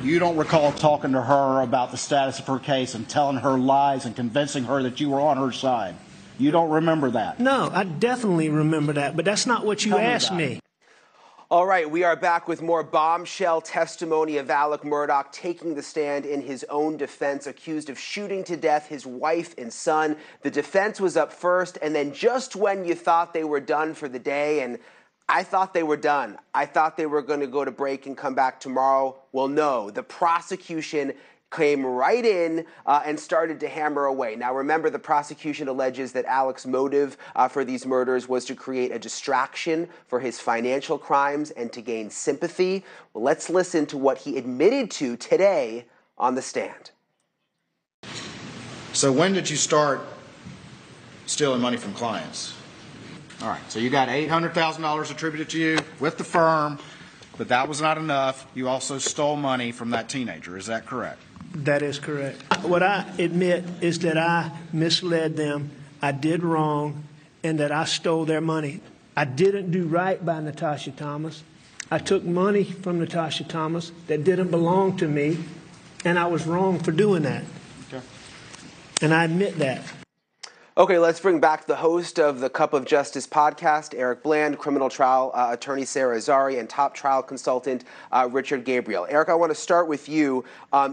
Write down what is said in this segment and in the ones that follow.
You don't recall talking to her about the status of her case and telling her lies and convincing her that you were on her side. You don't remember that? No, I definitely remember that, but that's not what you asked me. All right, we are back with more bombshell testimony of Alec Murdaugh taking the stand in his own defense, accused of shooting to death his wife and son. The defense was up first, and then just when you thought they were done for the day, and I thought they were done. I thought they were going to go to break and come back tomorrow. Well, no, the prosecution came right in and started to hammer away. Now, remember, the prosecution alleges that Alec's motive for these murders was to create a distraction for his financial crimes and to gain sympathy. Well, let's listen to what he admitted to today on the stand. So when did you start stealing money from clients? All right, so you got $800,000 attributed to you with the firm, but that was not enough. You also stole money from that teenager. Is that correct? That is correct. What I admit is that I misled them, I did wrong, and that I stole their money. I didn't do right by Natasha Thomas. I took money from Natasha Thomas that didn't belong to me, and I was wrong for doing that. Okay. And I admit that. Okay, let's bring back the host of the Cup of Justice podcast, Eric Bland, criminal trial attorney Sarah Azari, and top trial consultant Richard Gabriel. Eric, I want to start with you.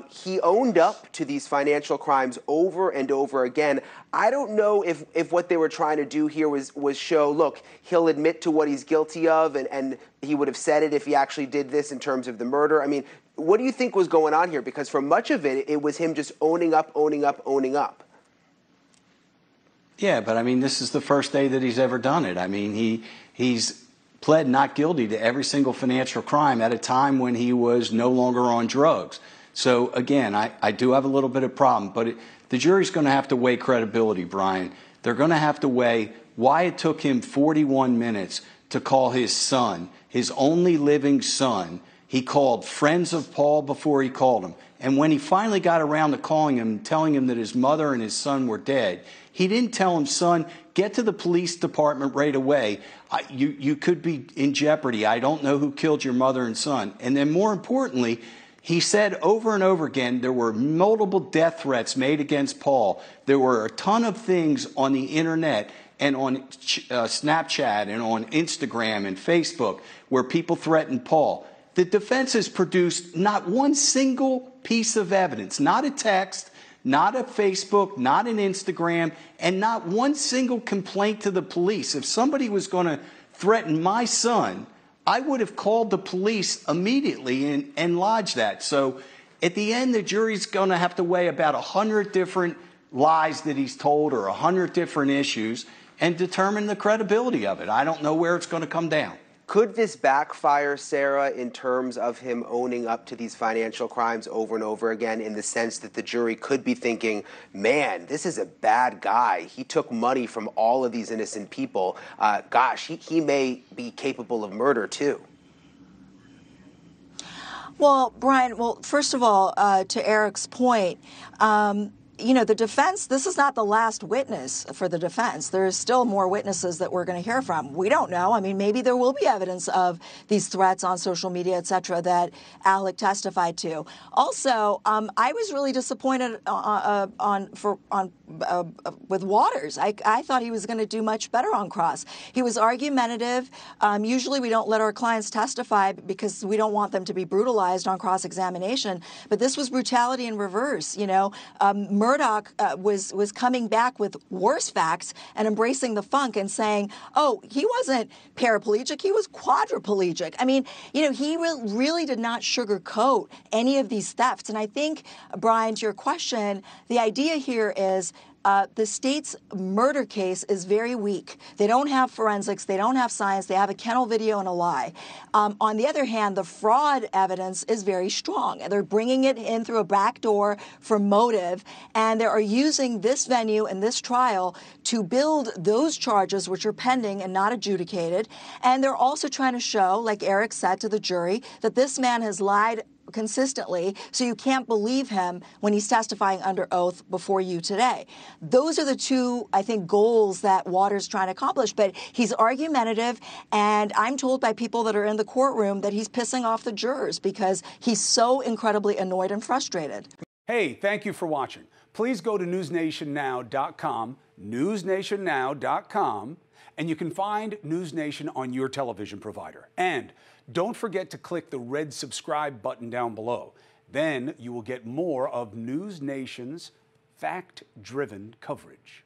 He owned up to these financial crimes over and over again. I don't know if what they were trying to do here was show, look, he'll admit to what he's guilty of, and he would have said it if he actually did this in terms of the murder. I mean, what do you think was going on here? Because for much of it, it was him just owning up. Yeah, but I mean, this is the first day that he's ever done it. I mean, he's pled not guilty to every single financial crime at a time when he was no longer on drugs. So again, I do have a little bit of problem, but the jury's going to have to weigh credibility, Brian. They're going to have to weigh why it took him 41 minutes to call his son, his only living son. He called friends of Paul before he called him. And when he finally got around to calling him, telling him that his mother and his son were dead, he didn't tell him, son, get to the police department right away. You could be in jeopardy. I don't know who killed your mother and son. And then more importantly, he said over and over again, there were multiple death threats made against Paul. There were a ton of things on the internet and on Snapchat and on Instagram and Facebook where people threatened Paul. The defense has produced not one single piece of evidence, not a text, not a Facebook, not an Instagram, and not one single complaint to the police. If somebody was going to threaten my son, I would have called the police immediately and lodged that. So at the end, the jury's going to have to weigh about 100 different lies that he's told or 100 different issues and determine the credibility of it. I don't know where it's going to come down. Could this backfire, Sarah, in terms of him owning up to these financial crimes over and over again, in the sense that the jury could be thinking, man, this is a bad guy. He took money from all of these innocent people. Gosh, he may be capable of murder, too. Well, Brian, first of all, to Eric's point, you know, the defense, this is not the last witness for the defense. There's still more witnesses that we're going to hear from. We don't know. I mean, maybe there will be evidence of these threats on social media, et cetera, that Alec testified to. Also, I was really disappointed with Waters. I thought he was going to do much better on cross. He was argumentative. Usually we don't let our clients testify because we don't want them to be brutalized on cross-examination. But this was brutality in reverse. You know, Murdaugh was coming back with worse facts and embracing the funk and saying, oh, he wasn't paraplegic, he was quadriplegic. I mean, you know, he really did not sugarcoat any of these thefts. And I think, Brian, to your question, the idea here is the state's murder case is very weak. They don't have forensics. They don't have science. They have a kennel video and a lie. On the other hand, the fraud evidence is very strong. They're bringing it in through a back door for motive, and they are using this venue and this trial to build those charges which are pending and not adjudicated. And they're also trying to show, like Eric said to the jury, that this man has lied consistently, so you can't believe him when he's testifying under oath before you today. Those are the two, I think, goals that Waters trying to accomplish. But he's argumentative, and I'm told by people that are in the courtroom that he's pissing off the jurors because he's so incredibly annoyed and frustrated. Hey, thank you for watching. Please go to newsnationnow.com, newsnationnow.com, and you can find News Nation on your television provider. And don't forget to click the red subscribe button down below. Then you will get more of News Nation's fact-driven coverage.